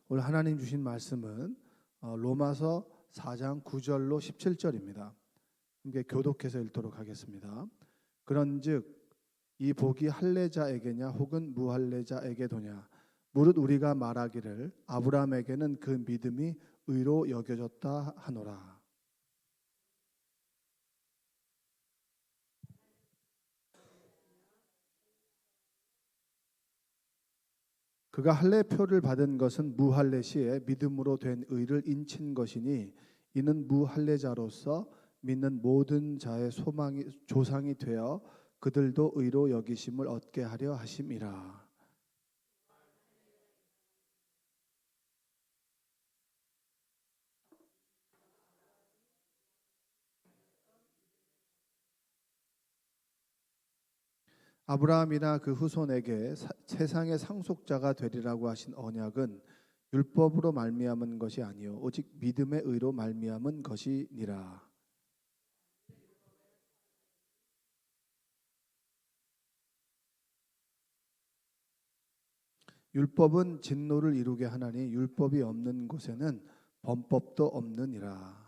오늘 하나님 주신 말씀은 로마서 4장 9절로 17절입니다. 함께 교독해서 읽도록 하겠습니다. 그런즉 이 복이 할례자에게냐 혹은 무할례자에게도냐 무릇 우리가 말하기를 아브라함에게는 그 믿음이 의로 여겨졌다 하노라. 그가 할례표를 받은 것은 무할례 시에 믿음으로 된 의를 인친 것이니 이는 무할례자로서 믿는 모든 자의 소망이 조상이 되어 그들도 의로 여기심을 얻게 하려 하심이라. 아브라함이나 그 후손에게 세상의 상속자가 되리라고 하신 언약은 율법으로 말미암은 것이 아니요 오직 믿음의 의로 말미암은 것이니라. 율법은 진노를 이루게 하나니 율법이 없는 곳에는 범법도 없느니라.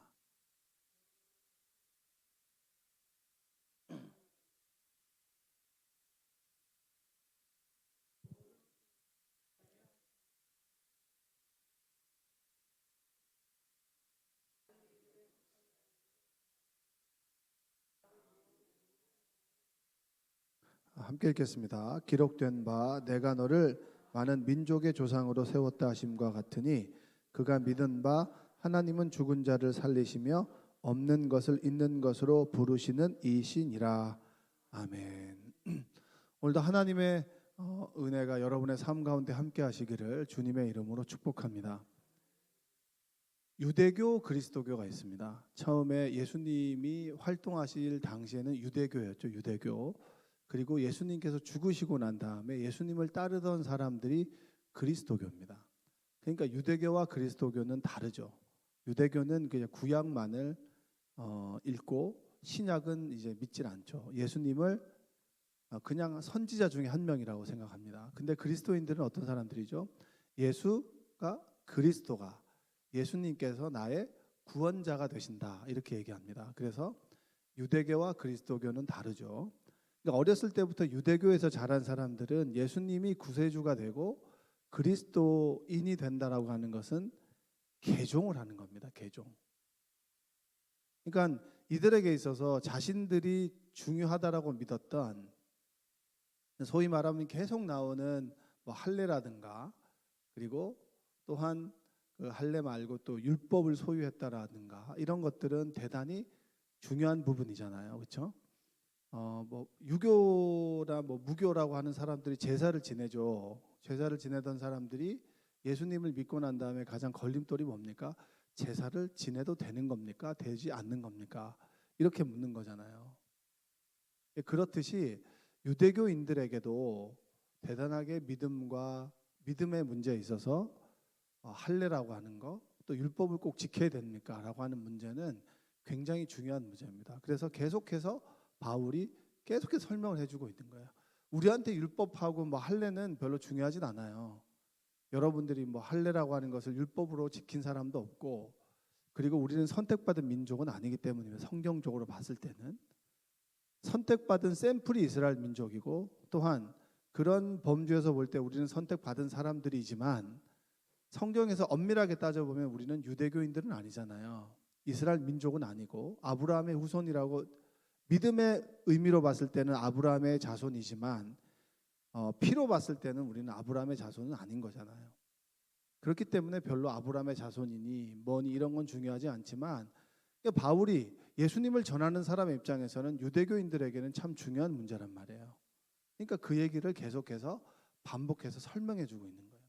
함께 읽겠습니다. 기록된 바 내가 너를 많은 민족의 조상으로 세웠다 하심과 같으니 그가 믿은 바 하나님은 죽은 자를 살리시며 없는 것을 있는 것으로 부르시는 이시니라. 아멘. 오늘도 하나님의 은혜가 여러분의 삶 가운데 함께 하시기를 주님의 이름으로 축복합니다. 유대교, 그리스도교가 있습니다. 처음에 예수님이 활동하실 당시에는 유대교였죠. 유대교. 그리고 예수님께서 죽으시고 난 다음에 예수님을 따르던 사람들이 그리스도교입니다. 그러니까 유대교와 그리스도교는 다르죠. 유대교는 그냥 구약만을 읽고 신약은 이제 믿질 않죠. 예수님을 그냥 선지자 중에 한 명이라고 생각합니다. 근데 그리스도인들은 어떤 사람들이죠? 예수가 그리스도가 예수님께서 나의 구원자가 되신다 이렇게 얘기합니다. 그래서 유대교와 그리스도교는 다르죠. 그러니까 어렸을 때부터 유대교에서 자란 사람들은 예수님이 구세주가 되고 그리스도인이 된다라고 하는 것은 개종을 하는 겁니다. 개종. 그러니까 이들에게 있어서 자신들이 중요하다라고 믿었던 소위 말하면 계속 나오는 뭐 할례라든가 그리고 또한 그 할례 말고 또 율법을 소유했다라든가 이런 것들은 대단히 중요한 부분이잖아요. 그렇죠? 뭐 유교나 뭐 무교라고 하는 사람들이 제사를 지내죠. 제사를 지내던 사람들이 예수님을 믿고 난 다음에 가장 걸림돌이 뭡니까? 제사를 지내도 되는 겁니까? 되지 않는 겁니까? 이렇게 묻는 거잖아요. 그렇듯이 유대교인들에게도 대단하게 믿음과 믿음의 문제에 있어서 할례라고 하는 거, 또 율법을 꼭 지켜야 됩니까? 라고 하는 문제는 굉장히 중요한 문제입니다. 그래서 계속해서 바울이 계속해서 설명을 해주고 있는 거예요. 우리한테 율법하고 뭐 할례는 별로 중요하진 않아요. 여러분들이 뭐 할례라고 하는 것을 율법으로 지킨 사람도 없고, 그리고 우리는 선택받은 민족은 아니기 때문에 성경적으로 봤을 때는 선택받은 샘플이 이스라엘 민족이고, 또한 그런 범주에서 볼 때 우리는 선택받은 사람들이지만 성경에서 엄밀하게 따져보면 우리는 유대교인들은 아니잖아요. 이스라엘 민족은 아니고 아브라함의 후손이라고 믿음의 의미로 봤을 때는 아브라함의 자손이지만 피로 봤을 때는 우리는 아브라함의 자손은 아닌 거잖아요. 그렇기 때문에 별로 아브라함의 자손이니 뭐니 이런 건 중요하지 않지만 바울이 예수님을 전하는 사람의 입장에서는 유대교인들에게는 참 중요한 문제란 말이에요. 그러니까 그 얘기를 계속해서 반복해서 설명해 주고 있는 거예요.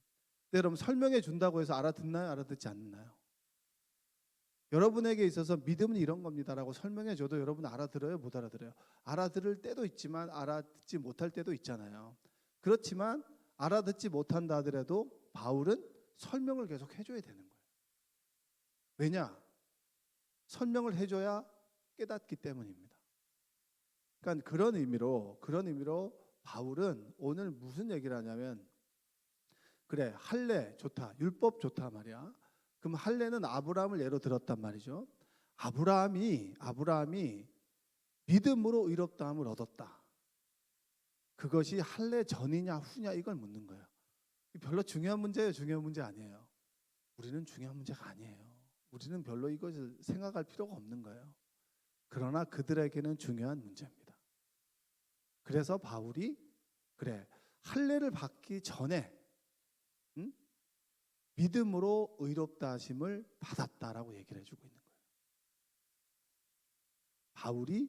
근데 여러분 설명해 준다고 해서 알아듣나요? 알아듣지 않나요? 여러분에게 있어서 믿음은 이런 겁니다라고 설명해 줘도 여러분 알아들어요? 못 알아들어요? 알아들을 때도 있지만 알아듣지 못할 때도 있잖아요. 그렇지만 알아듣지 못한다 하더라도 바울은 설명을 계속 해줘야 되는 거예요. 왜냐? 설명을 해줘야 깨닫기 때문입니다. 그러니까 그런 의미로 바울은 오늘 무슨 얘기를 하냐면 그래, 할례 좋다. 율법 좋다 말이야. 그럼 할례는 아브라함을 예로 들었단 말이죠. 아브라함이 믿음으로 의롭다함을 얻었다. 그것이 할례 전이냐 후냐 이걸 묻는 거예요. 별로 중요한 문제예요, 중요한 문제 아니에요. 우리는 중요한 문제가 아니에요. 우리는 별로 이것을 생각할 필요가 없는 거예요. 그러나 그들에게는 중요한 문제입니다. 그래서 바울이 그래, 할례를 받기 전에 믿음으로 의롭다 하심을 받았다라고 얘기를 해주고 있는 거예요. 바울이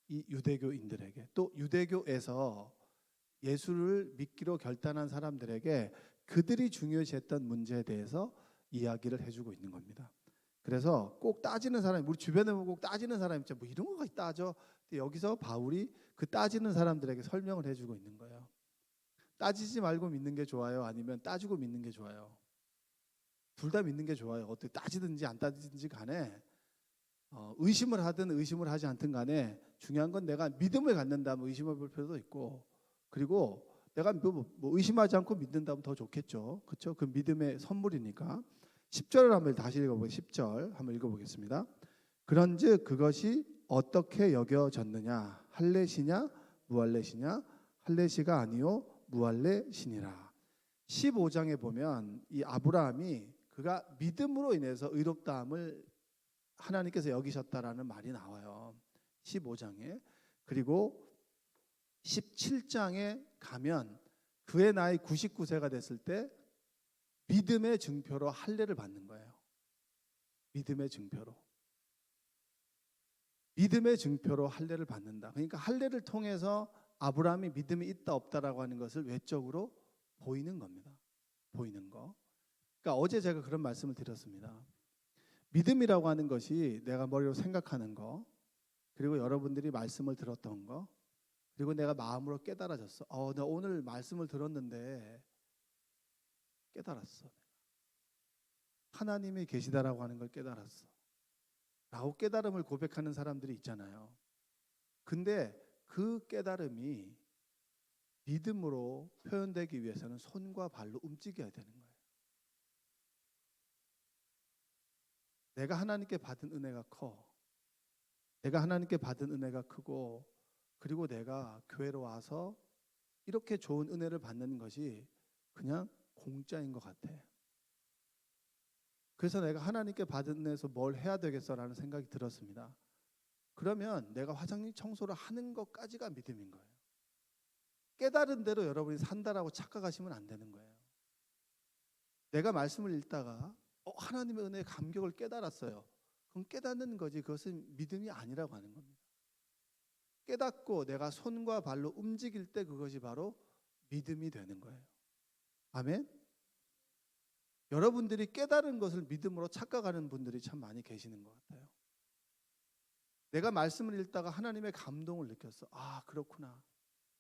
이 유대교인들에게, 또 유대교에서 예수를 믿기로 결단한 사람들에게 그들이 중요시했던 문제에 대해서 이야기를 해주고 있는 겁니다. 그래서 꼭 따지는 사람, 우리 주변에 보면 꼭 따지는 사람 있죠. 뭐 이런 거가 따져. 근데 여기서 바울이 그 따지는 사람들에게 설명을 해주고 있는 거예요. 따지지 말고 믿는 게 좋아요? 아니면 따지고 믿는 게 좋아요? 둘 다 믿는 게 좋아요. 어떻게 따지든지 안 따지든지 간에 의심을 하든 의심을 하지 않든 간에 중요한 건 내가 믿음을 갖는다면 의심해 볼 필요도 있고, 그리고 내가 뭐 의심하지 않고 믿는다면 더 좋겠죠. 그렇죠? 그 믿음의 선물이니까. 10절을 한번 다시 읽어보겠습니다. 10절 한번 읽어보겠습니다. 그런즉 그것이 어떻게 여겨졌느냐? 할례시냐 무할례시냐? 할례시가 아니요 무할례시니라. 15장에 보면 이 아브라함이 그가 믿음으로 인해서 의롭다함을 하나님께서 여기셨다라는 말이 나와요. 15장에. 그리고 17장에 가면 그의 나이 99세가 됐을 때 믿음의 증표로 할례를 받는 거예요. 믿음의 증표로. 믿음의 증표로 할례를 받는다. 그러니까 할례를 통해서 아브라함이 믿음이 있다 없다라고 하는 것을 외적으로 보이는 겁니다. 보이는 거. 그러니까 어제 제가 그런 말씀을 드렸습니다. 믿음이라고 하는 것이 내가 머리로 생각하는 거, 그리고 여러분들이 말씀을 들었던 거, 그리고 내가 마음으로 깨달아졌어. 나 오늘 말씀을 들었는데 깨달았어. 하나님이 계시다라고 하는 걸 깨달았어. 라고 깨달음을 고백하는 사람들이 있잖아요. 근데 그 깨달음이 믿음으로 표현되기 위해서는 손과 발로 움직여야 되는 거예요. 내가 하나님께 받은 은혜가 커. 내가 하나님께 받은 은혜가 크고, 그리고 내가 교회로 와서 이렇게 좋은 은혜를 받는 것이 그냥 공짜인 것 같아. 그래서 내가 하나님께 받은 은혜에서 뭘 해야 되겠어라는 생각이 들었습니다. 그러면 내가 화장실 청소를 하는 것까지가 믿음인 거예요. 깨달은 대로 여러분이 산다라고 착각하시면 안 되는 거예요. 내가 말씀을 읽다가 하나님의 은혜에 감격을 깨달았어요. 그럼 깨닫는 거지, 그것은 믿음이 아니라고 하는 겁니다. 깨닫고 내가 손과 발로 움직일 때 그것이 바로 믿음이 되는 거예요. 아멘. 여러분들이 깨달은 것을 믿음으로 착각하는 분들이 참 많이 계시는 것 같아요. 내가 말씀을 읽다가 하나님의 감동을 느꼈어. 그렇구나.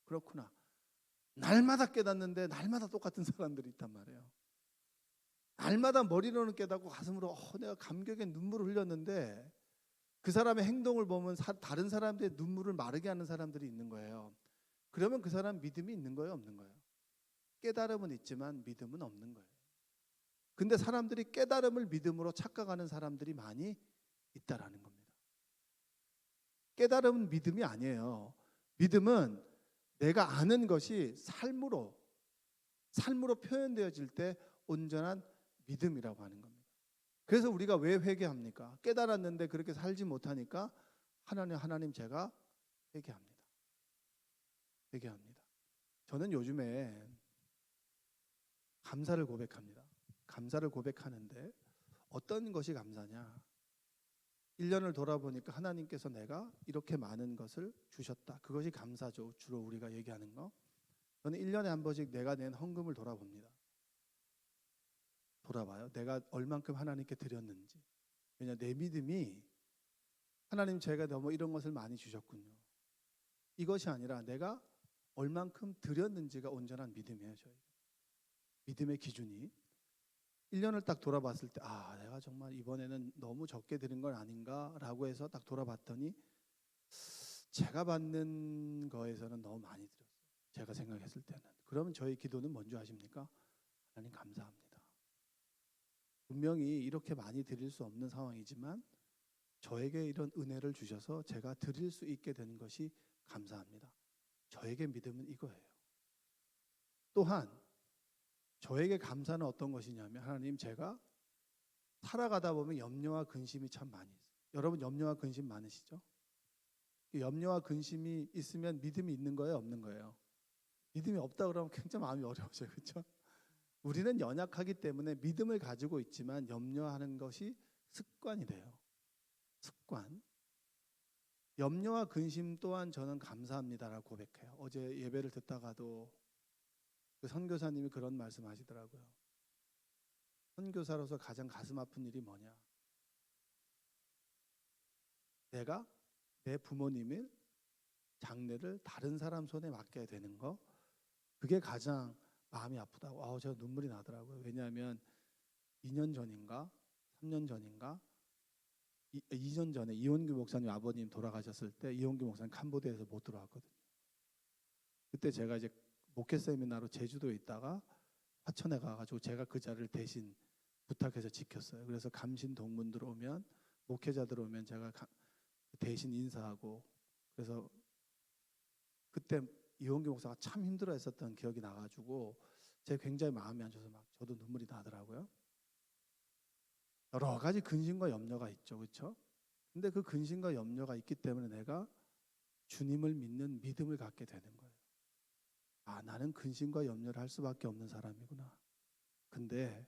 그렇구나. 날마다 깨닫는데 날마다 똑같은 사람들이 있단 말이에요. 날마다 머리로는 깨닫고 가슴으로 내가 감격의 눈물을 흘렸는데 그 사람의 행동을 보면 다른 사람들의 눈물을 마르게 하는 사람들이 있는 거예요. 그러면 그 사람 믿음이 있는 거예요, 없는 거예요? 깨달음은 있지만 믿음은 없는 거예요. 근데 사람들이 깨달음을 믿음으로 착각하는 사람들이 많이 있다라는 겁니다. 깨달음은 믿음이 아니에요. 믿음은 내가 아는 것이 삶으로 표현되어질 때 온전한 믿음이라고 하는 겁니다. 그래서 우리가 왜 회개합니까? 깨달았는데 그렇게 살지 못하니까 하나님 제가 회개합니다. 회개합니다. 저는 요즘에 감사를 고백합니다. 감사를 고백하는데 어떤 것이 감사냐? 1년을 돌아보니까 하나님께서 내가 이렇게 많은 것을 주셨다. 그것이 감사죠. 주로 우리가 얘기하는 거. 저는 1년에 한 번씩 내가 낸 헌금을 돌아봅니다. 돌아봐요. 내가 얼만큼 하나님께 드렸는지. 왜냐, 내 믿음이 하나님 제가 너무 이런 것을 많이 주셨군요. 이것이 아니라 내가 얼만큼 드렸는지가 온전한 믿음이에요. 저희 믿음의 기준이 1년을 딱 돌아봤을 때 내가 정말 이번에는 너무 적게 드린 건 아닌가라고 해서 딱 돌아봤더니 제가 받는 거에서는 너무 많이 드렸어요. 제가 생각했을 때는. 그러면 저희 기도는 뭔지 아십니까? 하나님 감사합니다. 분명히 이렇게 많이 드릴 수 없는 상황이지만 저에게 이런 은혜를 주셔서 제가 드릴 수 있게 된 것이 감사합니다. 저에게 믿음은 이거예요. 또한 저에게 감사는 어떤 것이냐면, 하나님, 제가 살아가다 보면 염려와 근심이 참 많이 있어요. 여러분 염려와 근심 많으시죠? 염려와 근심이 있으면 믿음이 있는 거예요, 없는 거예요? 믿음이 없다 그러면 굉장히 마음이 어려워져요. 그렇죠? 우리는 연약하기 때문에 믿음을 가지고 있지만 염려하는 것이 습관이 돼요. 습관. 염려와 근심 또한 저는 감사합니다라고 고백해요. 어제 예배를 듣다가도 그 선교사님이 그런 말씀 하시더라고요. 선교사로서 가장 가슴 아픈 일이 뭐냐? 내가 내 부모님의 장례를 다른 사람 손에 맡게 되는 거, 그게 가장 마음이 아프다고. 제가 눈물이 나더라고요. 왜냐하면 2년 전인가 3년 전인가 2년 전에 이원규 목사님 아버님 돌아가셨을 때 이원규 목사님 캄보디아에서 못 들어왔거든요. 그때 제가 이제 목회 세미나로 제주도에 있다가 화천에 가가지고 제가 그 자리를 대신 부탁해서 지켰어요. 그래서 감신 동문들 오면, 목회자들 오면 제가 대신 인사하고, 그래서 그때 이원규 목사가 참 힘들어했었던 기억이 나가지고 제가 굉장히 마음이 안 좋아서 막 저도 눈물이 나더라고요. 여러 가지 근심과 염려가 있죠, 그렇죠? 근데 그 근심과 염려가 있기 때문에 내가 주님을 믿는 믿음을 갖게 되는 거예요. 나는 근심과 염려를 할 수밖에 없는 사람이구나. 근데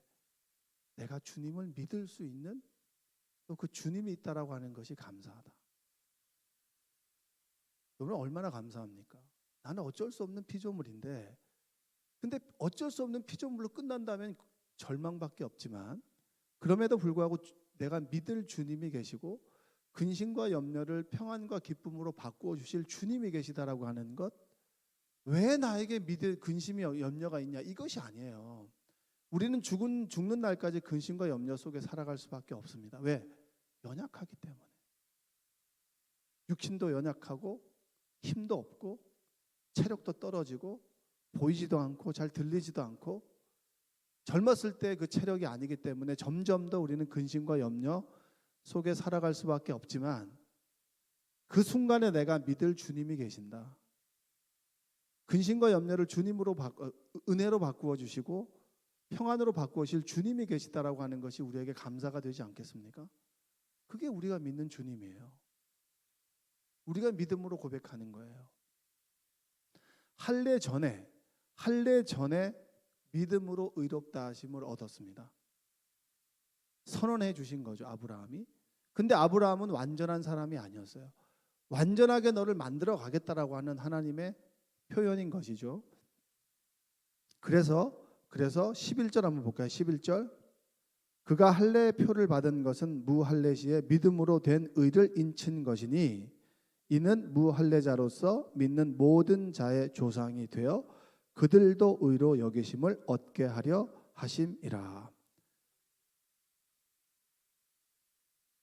내가 주님을 믿을 수 있는 또 그 주님이 있다라고 하는 것이 감사하다. 여러분 얼마나 감사합니까? 나는 어쩔 수 없는 피조물인데, 근데 어쩔 수 없는 피조물로 끝난다면 절망밖에 없지만, 그럼에도 불구하고 내가 믿을 주님이 계시고 근심과 염려를 평안과 기쁨으로 바꾸어 주실 주님이 계시다라고 하는 것, 왜 나에게 믿을 근심이 염려가 있냐, 이것이 아니에요. 우리는 죽는 날까지 근심과 염려 속에 살아갈 수밖에 없습니다. 왜? 연약하기 때문에. 육신도 연약하고 힘도 없고 체력도 떨어지고 보이지도 않고 잘 들리지도 않고, 젊었을 때 그 체력이 아니기 때문에 점점 더 우리는 근심과 염려 속에 살아갈 수밖에 없지만, 그 순간에 내가 믿을 주님이 계신다. 근심과 염려를 주님으로 은혜로 바꾸어 주시고 평안으로 바꾸어 주실 주님이 계시다라고 하는 것이 우리에게 감사가 되지 않겠습니까? 그게 우리가 믿는 주님이에요. 우리가 믿음으로 고백하는 거예요. 할례 전에 믿음으로 의롭다 하심을 얻었습니다. 선언해 주신 거죠, 아브라함이. 근데 아브라함은 완전한 사람이 아니었어요. 완전하게 너를 만들어 가겠다라고 하는 하나님의 표현인 것이죠. 그래서 11절 한번 볼까요? 11절. 그가 할례의 표를 받은 것은 무할례 시에 믿음으로 된 의를 인친 것이니 이는 무할례자로서 믿는 모든 자의 조상이 되어 그들도 의로 여기심을 얻게 하려 하심이라.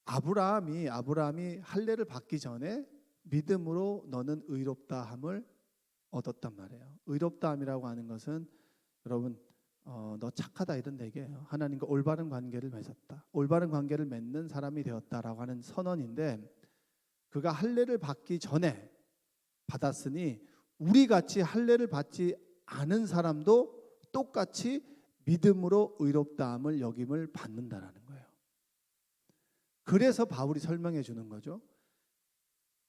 아브라함이 할례를 받기 전에 믿음으로 너는 의롭다함을 얻었단 말이에요. 의롭다함이라고 하는 것은 여러분 너 착하다 이런 얘기예요. 하나님과 올바른 관계를 맺었다. 올바른 관계를 맺는 사람이 되었다라고 하는 선언인데, 그가 할례를 받기 전에 받았으니 우리 같이 할례를 받지 않은 사람도 똑같이 믿음으로 의롭다함을 여김을 받는다라는 거예요. 그래서 바울이 설명해 주는 거죠.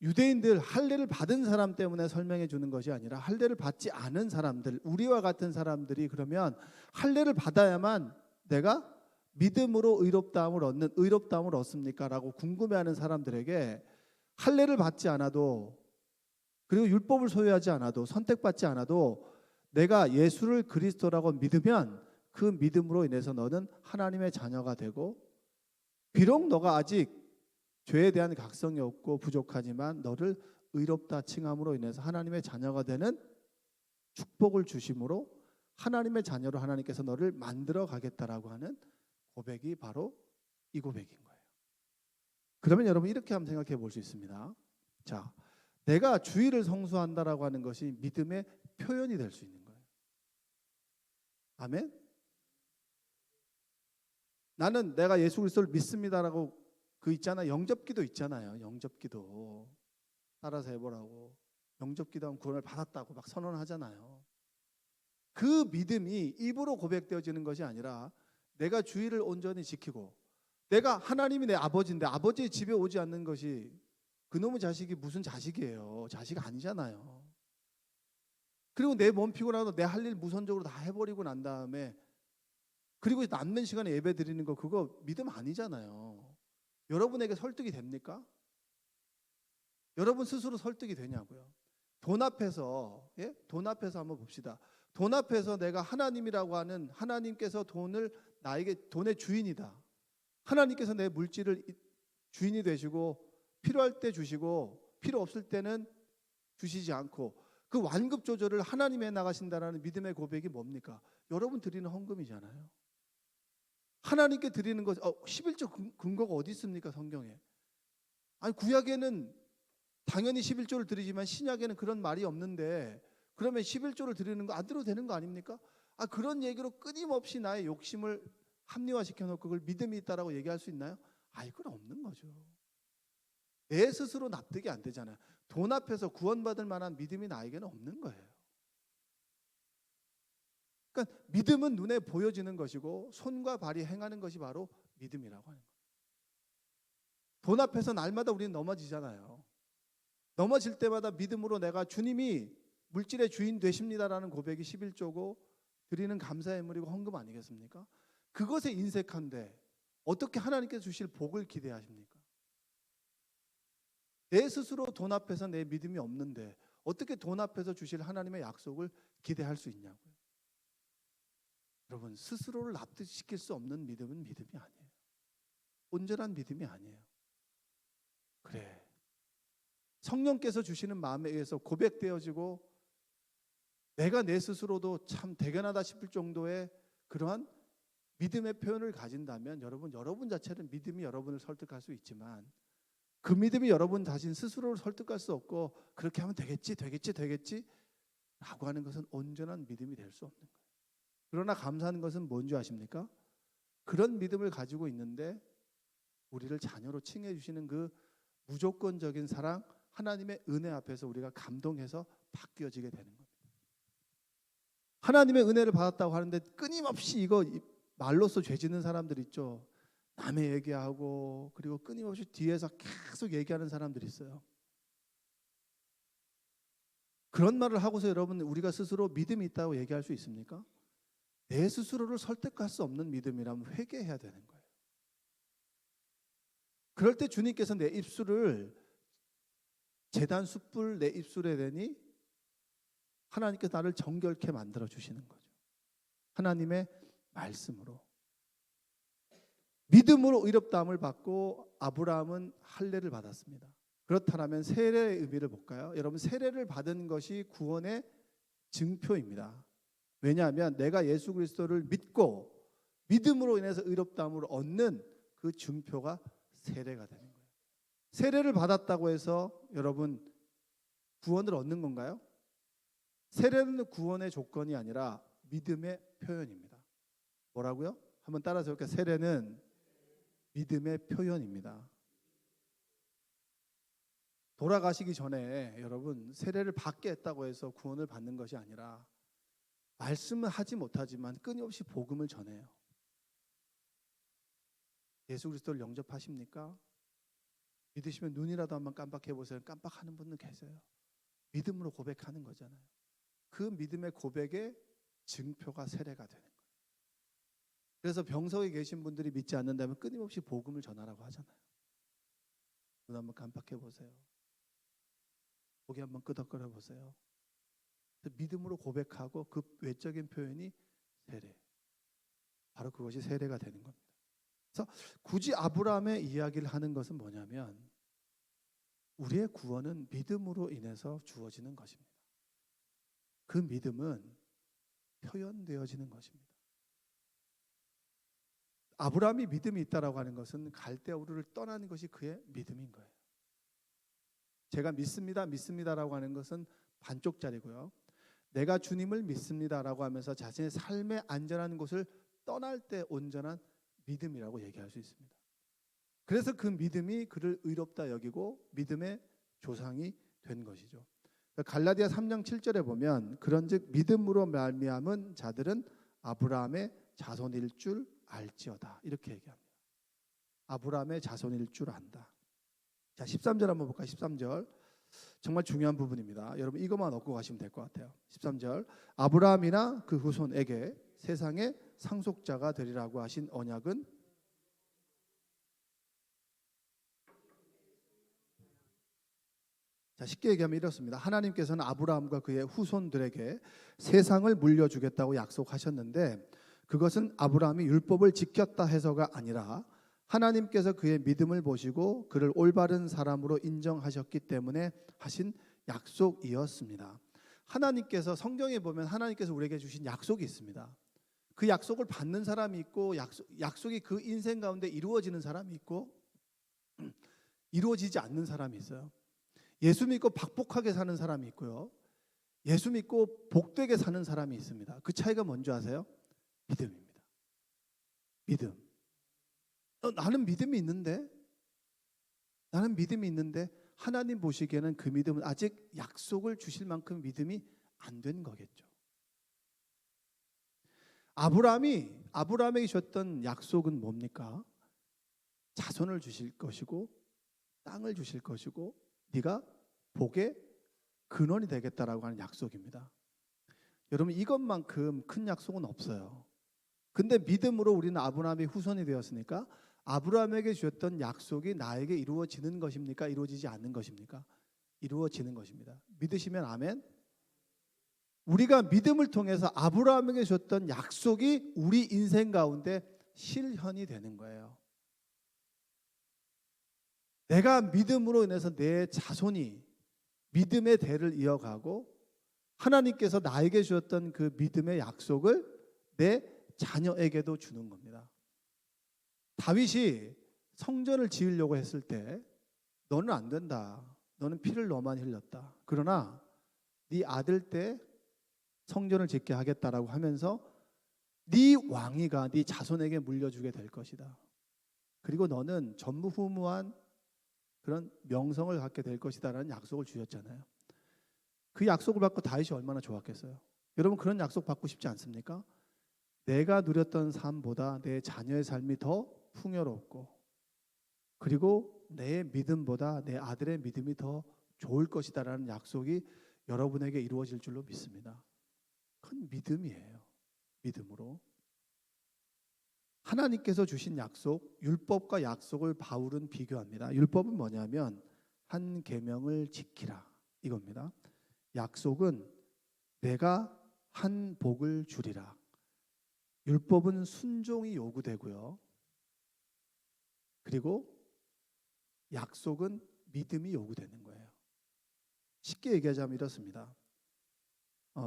유대인들 할례를 받은 사람 때문에 설명해 주는 것이 아니라 할례를 받지 않은 사람들, 우리와 같은 사람들이 그러면 할례를 받아야만 내가 믿음으로 의롭다함을 얻습니까? 라고 궁금해하는 사람들에게 할례를 받지 않아도, 그리고 율법을 소유하지 않아도, 선택받지 않아도 내가 예수를 그리스도라고 믿으면 그 믿음으로 인해서 너는 하나님의 자녀가 되고, 비록 너가 아직 죄에 대한 각성이 없고 부족하지만 너를 의롭다 칭함으로 인해서 하나님의 자녀가 되는 축복을 주심으로 하나님의 자녀로 하나님께서 너를 만들어 가겠다라고 하는 고백이 바로 이 고백인 거예요. 그러면 여러분 이렇게 한번 생각해 볼 수 있습니다. 자, 내가 주일을 성수한다라고 하는 것이 믿음의 표현이 될 수 있는 거예요. 아멘? 나는 내가 예수 그리스도를 믿습니다라고 그 있잖아, 영접기도 있잖아요. 영접기도 따라서 해보라고. 영접기도하면 구원을 받았다고 막 선언하잖아요. 그 믿음이 입으로 고백되어지는 것이 아니라 내가 주의를 온전히 지키고, 내가 하나님이 내 아버지인데 아버지의 집에 오지 않는 것이 그놈의 자식이 무슨 자식이에요. 자식 아니잖아요. 그리고 내 몸 피곤하고 내 할 일 무선적으로 다 해버리고 난 다음에 그리고 남는 시간에 예배 드리는 거, 그거 믿음 아니잖아요. 여러분에게 설득이 됩니까? 여러분 스스로 설득이 되냐고요. 돈 앞에서, 예? 돈 앞에서 한번 봅시다. 돈 앞에서 내가 하나님이라고 하는, 하나님께서 돈을 나에게, 돈의 주인이다. 하나님께서 내 물질을 주인이 되시고 필요할 때 주시고 필요 없을 때는 주시지 않고 그 완급 조절을 하나님이 해 나가신다라는 믿음의 고백이 뭡니까? 여러분 드리는 헌금이잖아요. 하나님께 드리는 것, 11조 근거가 어디 있습니까, 성경에? 아니, 구약에는 당연히 11조를 드리지만 신약에는 그런 말이 없는데, 그러면 11조를 드리는 거 안 드려도 되는 거 아닙니까? 그런 얘기로 끊임없이 나의 욕심을 합리화시켜 놓고 그걸 믿음이 있다라고 얘기할 수 있나요? 이건 없는 거죠. 내 스스로 납득이 안 되잖아요. 돈 앞에서 구원받을 만한 믿음이 나에게는 없는 거예요. 그러니까 믿음은 눈에 보여지는 것이고 손과 발이 행하는 것이 바로 믿음이라고 하는 거예요. 돈 앞에서 날마다 우리는 넘어지잖아요. 넘어질 때마다 믿음으로 내가 주님이 물질의 주인 되십니다라는 고백이 11조고 드리는 감사의 예물이고 헌금 아니겠습니까? 그것에 인색한데 어떻게 하나님께서 주실 복을 기대하십니까? 내 스스로 돈 앞에서 내 믿음이 없는데 어떻게 돈 앞에서 주실 하나님의 약속을 기대할 수 있냐고요. 여러분, 스스로를 납득시킬 수 없는 믿음은 믿음이 아니에요. 온전한 믿음이 아니에요. 그래, 성령께서 주시는 마음에 의해서 고백되어지고 내가 내 스스로도 참 대견하다 싶을 정도의 그러한 믿음의 표현을 가진다면 여러분 자체는 믿음이 여러분을 설득할 수 있지만 그 믿음이 여러분 자신 스스로를 설득할 수 없고 그렇게 하면 되겠지 라고 하는 것은 온전한 믿음이 될 수 없는 거예요. 그러나 감사하는 것은 뭔지 아십니까? 그런 믿음을 가지고 있는데 우리를 자녀로 칭해 주시는 그 무조건적인 사랑, 하나님의 은혜 앞에서 우리가 감동해서 바뀌어지게 되는 겁니다. 하나님의 은혜를 받았다고 하는데 끊임없이 이거 말로써 죄 짓는 사람들 있죠. 남의 얘기하고 그리고 끊임없이 뒤에서 계속 얘기하는 사람들이 있어요. 그런 말을 하고서 여러분, 우리가 스스로 믿음이 있다고 얘기할 수 있습니까? 내 스스로를 설득할 수 없는 믿음이라면 회개해야 되는 거예요. 그럴 때 주님께서 내 입술을 제단 숯불 내 입술에 대니 하나님께서 나를 정결케 만들어 주시는 거죠. 하나님의 말씀으로. 믿음으로 의롭다함을 받고 아브라함은 할례를 받았습니다. 그렇다면 세례의 의미를 볼까요? 여러분, 세례를 받은 것이 구원의 증표입니다. 왜냐하면 내가 예수 그리스도를 믿고 믿음으로 인해서 의롭다함을 얻는 그 증표가 세례가 되는 거예요. 세례를 받았다고 해서 여러분 구원을 얻는 건가요? 세례는 구원의 조건이 아니라 믿음의 표현입니다. 뭐라고요? 한번 따라서 볼게요. 세례는 믿음의 표현입니다. 돌아가시기 전에 여러분 세례를 받게 했다고 해서 구원을 받는 것이 아니라 말씀은 하지 못하지만 끊임없이 복음을 전해요. 예수 그리스도를 영접하십니까? 믿으시면 눈이라도 한번 깜빡해 보세요. 깜빡하는 분은 계세요. 믿음으로 고백하는 거잖아요. 그 믿음의 고백의 증표가 세례가 되는 거예요. 그래서 병석에 계신 분들이 믿지 않는다면 끊임없이 복음을 전하라고 하잖아요. 눈 한번 깜빡해 보세요. 고개 한번 끄덕거려 보세요. 믿음으로 고백하고 그 외적인 표현이 세례. 바로 그것이 세례가 되는 겁니다. 그래서 굳이 아브라함의 이야기를 하는 것은 뭐냐면 우리의 구원은 믿음으로 인해서 주어지는 것입니다. 그 믿음은 표현되어지는 것입니다. 아브라함이 믿음이 있다라고 하는 것은 갈대우르를 떠나는 것이 그의 믿음인 거예요. 제가 믿습니다라고 하는 것은 반쪽짜리고요. 내가 주님을 믿습니다라고 하면서 자신의 삶의 안전한 곳을 떠날 때 온전한 믿음이라고 얘기할 수 있습니다. 그래서 그 믿음이 그를 의롭다 여기고 믿음의 조상이 된 것이죠. 갈라디아 3장 7절에 보면 그런즉 믿음으로 말미암은 자들은 아브라함의 자손일 줄 알지어다 이렇게 얘기합니다. 아브라함의 자손일 줄 안다. 자, 13절 한번 볼까요? 13절 정말 중요한 부분입니다. 여러분 이것만 얻고 가시면 될 것 같아요. 13절 아브라함이나 그 후손에게 세상의 상속자가 되리라고 하신 언약은 자, 쉽게 얘기하면 이렇습니다. 하나님께서는 아브라함과 그의 후손들에게 세상을 물려주겠다고 약속하셨는데 그것은 아브라함이 율법을 지켰다 해서가 아니라 하나님께서 그의 믿음을 보시고 그를 올바른 사람으로 인정하셨기 때문에 하신 약속이었습니다. 하나님께서 성경에 보면 하나님께서 우리에게 주신 약속이 있습니다. 그 약속을 받는 사람이 있고 약속이 그 인생 가운데 이루어지는 사람이 있고 이루어지지 않는 사람이 있어요. 예수 믿고 박복하게 사는 사람이 있고요. 예수 믿고 복되게 사는 사람이 있습니다. 그 차이가 뭔지 아세요? 믿음입니다. 믿음. 나는 믿음이 있는데 하나님 보시기에는 그 믿음은 아직 약속을 주실 만큼 믿음이 안 된 거겠죠. 아브라함에게 주셨던 약속은 뭡니까? 자손을 주실 것이고 땅을 주실 것이고 네가 복의 근원이 되겠다라고 하는 약속입니다. 여러분 이것만큼 큰 약속은 없어요. 근데 믿음으로 우리는 아브라함의 후손이 되었으니까 아브라함에게 주셨던 약속이 나에게 이루어지는 것입니까? 이루어지지 않는 것입니까? 이루어지는 것입니다. 믿으시면 아멘. 우리가 믿음을 통해서 아브라함에게 주셨던 약속이 우리 인생 가운데 실현이 되는 거예요. 내가 믿음으로 인해서 내 자손이 믿음의 대를 이어가고 하나님께서 나에게 주셨던 그 믿음의 약속을 내 자녀에게도 주는 겁니다. 다윗이 성전을 지으려고 했을 때 너는 안 된다. 너는 피를 너만 흘렸다. 그러나 네 아들 때 성전을 짓게 하겠다라고 하면서 네 왕위가 네 자손에게 물려주게 될 것이다. 그리고 너는 전무후무한 그런 명성을 갖게 될 것이다라는 약속을 주셨잖아요. 그 약속을 받고 다윗이 얼마나 좋았겠어요. 여러분 그런 약속 받고 싶지 않습니까? 내가 누렸던 삶보다 내 자녀의 삶이 더 풍요롭고 그리고 내 믿음보다 내 아들의 믿음이 더 좋을 것이다라는 약속이 여러분에게 이루어질 줄로 믿습니다. 그건 믿음이에요. 믿음으로. 하나님께서 주신 약속, 율법과 약속을 바울은 비교합니다. 율법은 뭐냐면 한 계명을 지키라 이겁니다. 약속은 내가 한 복을 주리라. 율법은 순종이 요구되고요. 그리고 약속은 믿음이 요구되는 거예요. 쉽게 얘기하자면 이렇습니다.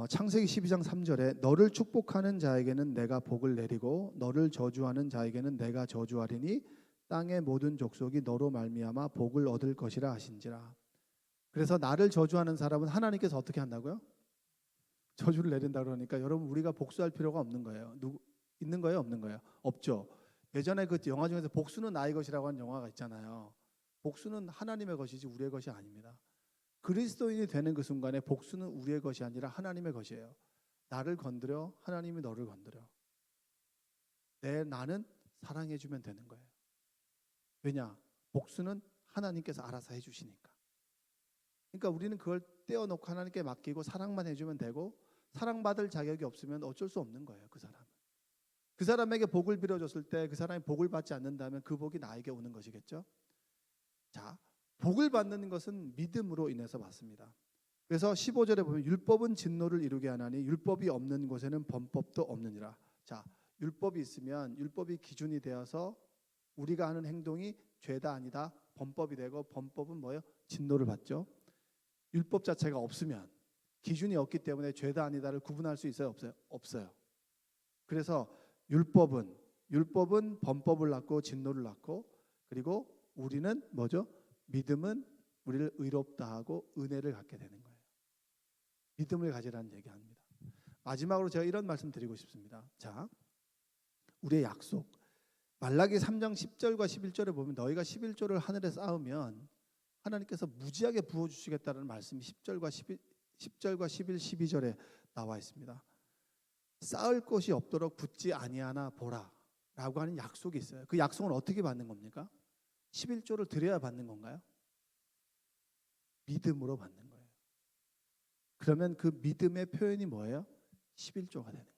창세기 12장 3절에 너를 축복하는 자에게는 내가 복을 내리고 너를 저주하는 자에게는 내가 저주하리니 땅의 모든 족속이 너로 말미암아 복을 얻을 것이라 하신지라. 그래서 나를 저주하는 사람은 하나님께서 어떻게 한다고요? 저주를 내린다 그러니까 여러분 우리가 복수할 필요가 없는 거예요. 있는 거예요? 없는 거예요? 없죠. 예전에 그 영화 중에서 복수는 나의 것이라고 하는 영화가 있잖아요. 복수는 하나님의 것이지 우리의 것이 아닙니다. 그리스도인이 되는 그 순간에 복수는 우리의 것이 아니라 하나님의 것이에요. 나를 건드려 하나님이 너를 건드려. 나는 사랑해주면 되는 거예요. 왜냐? 복수는 하나님께서 알아서 해주시니까. 그러니까 우리는 그걸 떼어놓고 하나님께 맡기고 사랑만 해주면 되고 사랑받을 자격이 없으면 어쩔 수 없는 거예요. 그 사람은. 그 사람에게 복을 빌어줬을 때 그 사람이 복을 받지 않는다면 그 복이 나에게 오는 것이겠죠. 자, 복을 받는 것은 믿음으로 인해서 받습니다. 그래서 15절에 보면 율법은 진노를 이루게 하나니 율법이 없는 곳에는 범법도 없느니라. 자, 율법이 있으면 율법이 기준이 되어서 우리가 하는 행동이 죄다 아니다 범법이 되고 범법은 뭐예요? 진노를 받죠. 율법 자체가 없으면 기준이 없기 때문에 죄다 아니다를 구분할 수 있어요? 없어요? 없어요. 그래서 율법은 범법을 낳고 진노를 낳고 그리고 우리는 뭐죠? 믿음은 우리를 의롭다 하고 은혜를 갖게 되는 거예요. 믿음을 가지라는 얘기합니다. 마지막으로 제가 이런 말씀 드리고 싶습니다. 자, 우리의 약속. 말라기 3장 10절과 11절에 보면 너희가 11조를 하늘에 쌓으면 하나님께서 무지하게 부어주시겠다는 말씀이 10절과 11, 12절에 나와 있습니다. 쌓을 곳이 없도록 붙지 아니하나 보라 라고 하는 약속이 있어요. 그 약속은 어떻게 받는 겁니까? 11조를 드려야 받는 건가요? 믿음으로 받는 거예요. 그러면 그 믿음의 표현이 뭐예요? 11조가 되는 거예요.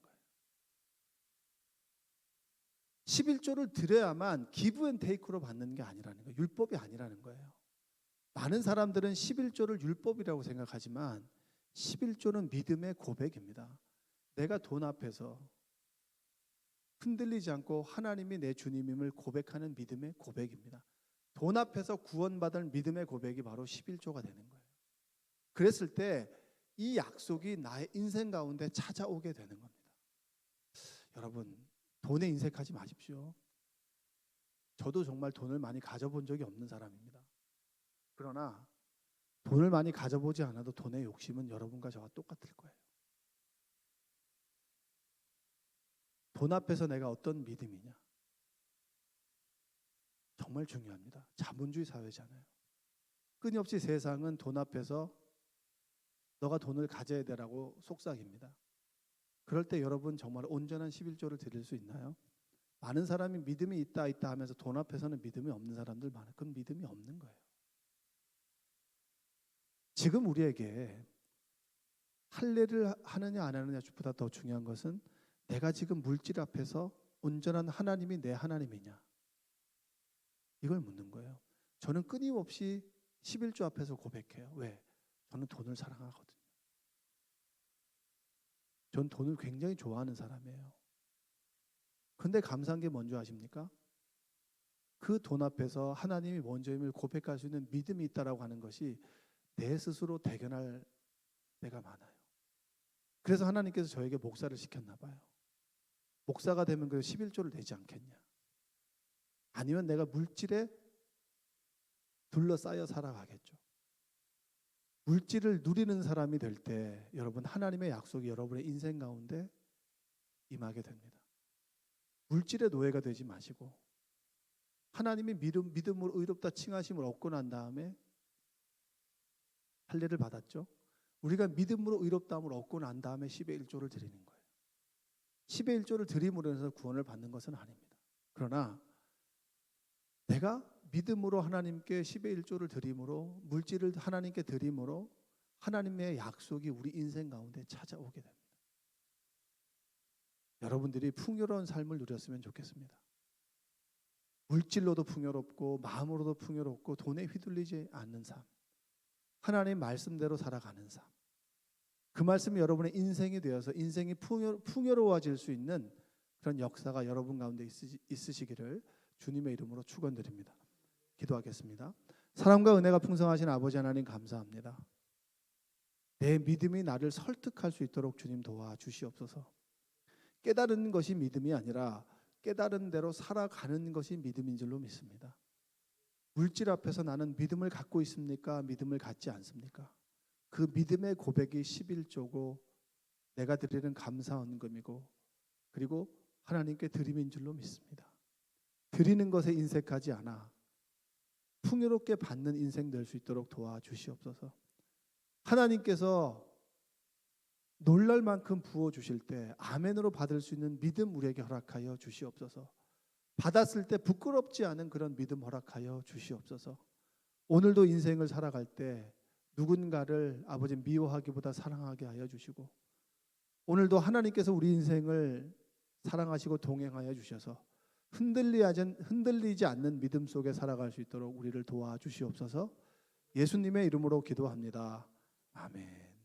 11조를 드려야만 기브 앤 테이크로 받는 게 아니라는 거예요. 율법이 아니라는 거예요. 많은 사람들은 11조를 율법이라고 생각하지만 11조는 믿음의 고백입니다. 내가 돈 앞에서 흔들리지 않고 하나님이 내 주님임을 고백하는 믿음의 고백입니다. 돈 앞에서 구원받을 믿음의 고백이 바로 11조가 되는 거예요. 그랬을 때 이 약속이 나의 인생 가운데 찾아오게 되는 겁니다. 여러분, 돈에 인색하지 마십시오. 저도 정말 돈을 많이 가져본 적이 없는 사람입니다. 그러나 돈을 많이 가져보지 않아도 돈의 욕심은 여러분과 저와 똑같을 거예요. 돈 앞에서 내가 어떤 믿음이냐, 정말 중요합니다. 자본주의 사회잖아요. 끊임없이 세상은 돈 앞에서 너가 돈을 가져야 되라고 속삭입니다. 그럴 때 여러분 정말 온전한 11조를 드릴 수 있나요? 많은 사람이 믿음이 있다 하면서 돈 앞에서는 믿음이 없는 사람들 많아요. 그건 믿음이 없는 거예요. 지금 우리에게 할례를 하느냐 안 하느냐보다 더 중요한 것은 내가 지금 물질 앞에서 온전한 하나님이 내 하나님이냐, 이걸 묻는 거예요. 저는 끊임없이 11조 앞에서 고백해요. 왜? 저는 돈을 사랑하거든요. 전 돈을 굉장히 좋아하는 사람이에요. 근데 감사한 게 뭔지 아십니까? 그 돈 앞에서 하나님이 먼저임을 고백할 수 있는 믿음이 있다라고 하는 것이 내 스스로 대견할 때가 많아요. 그래서 하나님께서 저에게 목사를 시켰나 봐요. 목사가 되면 그 11조를 내지 않겠냐? 아니면 내가 물질에 둘러싸여 살아가겠죠. 물질을 누리는 사람이 될 때 여러분, 하나님의 약속이 여러분의 인생 가운데 임하게 됩니다. 물질의 노예가 되지 마시고 하나님이 믿음으로 의롭다 칭하심을 얻고 난 다음에 할례를 받았죠. 우리가 믿음으로 의롭다함을 얻고 난 다음에 10의 1조를 드리는 거예요. 10의 1조를 드림으로 해서 구원을 받는 것은 아닙니다. 그러나 내가 믿음으로 하나님께 10의 1조를 드림으로, 물질을 하나님께 드림으로 하나님의 약속이 우리 인생 가운데 찾아오게 됩니다. 여러분들이 풍요로운 삶을 누렸으면 좋겠습니다. 물질로도 풍요롭고 마음으로도 풍요롭고 돈에 휘둘리지 않는 삶, 하나님의 말씀대로 살아가는 삶, 그 말씀이 여러분의 인생이 되어서 인생이 풍요로워질 수 있는 그런 역사가 여러분 가운데 있으시기를 주님의 이름으로 축원드립니다. 기도하겠습니다. 사랑과 은혜가 풍성하신 아버지 하나님, 감사합니다. 내 믿음이 나를 설득할 수 있도록 주님 도와주시옵소서. 깨달은 것이 믿음이 아니라 깨달은 대로 살아가는 것이 믿음인 줄로 믿습니다. 물질 앞에서 나는 믿음을 갖고 있습니까? 믿음을 갖지 않습니까? 그 믿음의 고백이 11조고 내가 드리는 감사 헌금이고 그리고 하나님께 드림인 줄로 믿습니다. 드리는 것에 인색하지 않아 풍요롭게 받는 인생 될 수 있도록 도와주시옵소서. 하나님께서 놀랄 만큼 부어주실 때 아멘으로 받을 수 있는 믿음 우리에게 허락하여 주시옵소서. 받았을 때 부끄럽지 않은 그런 믿음 허락하여 주시옵소서. 오늘도 인생을 살아갈 때 누군가를 아버지 미워하기보다 사랑하게 하여 주시고, 오늘도 하나님께서 우리 인생을 사랑하시고 동행하여 주셔서 흔들리지 않는 믿음 속에 살아갈 수 있도록 우리를 도와주시옵소서. 예수님의 이름으로 기도합니다. 아멘.